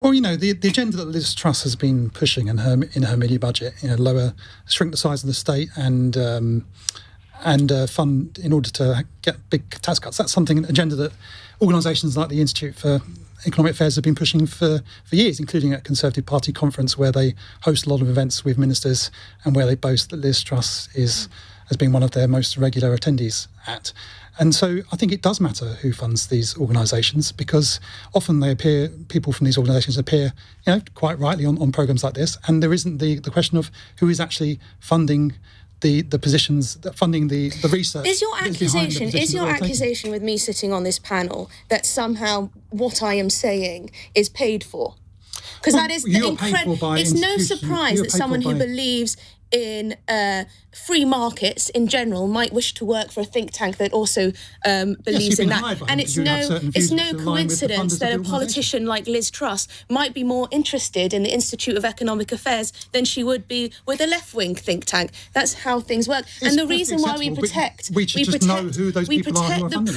Well, the agenda that Liz Truss has been pushing in her media budget, shrink the size of the state and fund in order to get big tax cuts. That's an agenda that organisations like the Institute for Economic Affairs have been pushing for years, including at Conservative Party conference, where they host a lot of events with ministers and where they boast that Liz Truss has been one of their most regular attendees at. And so I think it does matter who funds these organisations, because often people from these organisations appear, quite rightly on programmes like this, and there isn't the question of who is actually funding the positions, funding the research. Is your accusation with me sitting on this panel that somehow what I am saying is paid for? Because that is it's no surprise that someone who believes in free markets in general might wish to work for a think tank that also believes in that. And it's no coincidence that a politician like Liz Truss might be more interested in the Institute of Economic Affairs than she would be with a left-wing think tank. That's how things work. And the reason why we protect the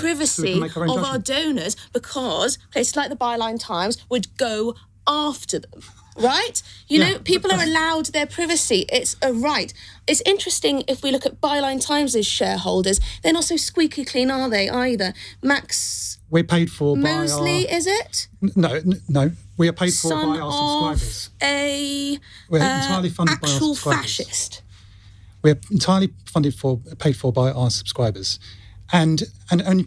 privacy of our donors, because places like the Byline Times would go after them. Right? People are allowed their privacy. It's a right. It's interesting if we look at Byline Times' shareholders. They're not so squeaky clean, are they, either? Max We're paid for Mosley, by our... is it? No. We are paid for by our subscribers. We're entirely funded by our subscribers. Fascist. We're entirely paid for by our subscribers. And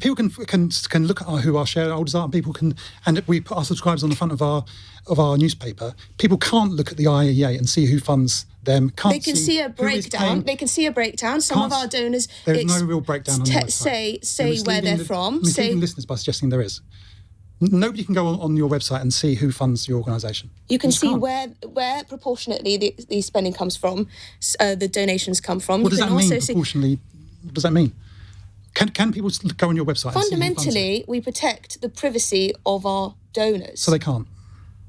people can look at who our shareholders are, and people can, and we put our subscribers on the front of our newspaper. People can't look at the IEA and see who funds them. They can see a breakdown. They can see a breakdown. Some of our donors. There's no real breakdown on the website. Say where they're from. Misleading listeners by suggesting there is. Nobody can go on your website and see who funds your organisation. You can see where proportionately the spending comes from, the donations come from. What does that mean? Proportionally, what does that mean? Can people go on your website? Fundamentally, we protect the privacy of our donors. So they can't?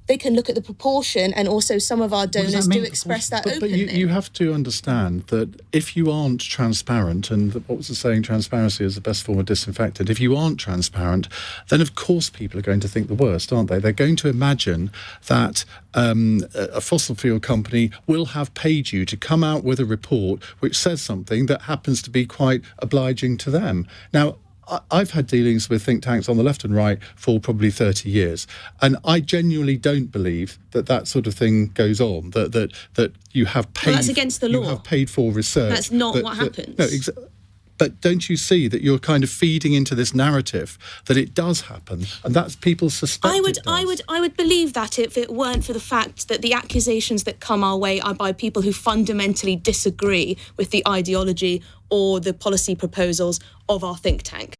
They can look at the proportion, and also some of our donors do express that openly. But you have to understand that if you aren't transparent, and what was the saying, transparency is the best form of disinfectant, if you aren't transparent, then of course people are going to think the worst, aren't they? They're going to imagine that a fossil fuel company will have paid you to come out with a report which says something that happens to be quite obliging to them. Now, I've had dealings with think tanks on the left and right for probably 30 years, and I genuinely don't believe that sort of thing goes on. That you have paid. Well, that's against the law. You have paid for research. That's not what happens. No, but don't you see that you're kind of feeding into this narrative that it does happen, and that's people suspect I would believe that if it weren't for the fact that the accusations that come our way are by people who fundamentally disagree with the ideology or the policy proposals of our think tank.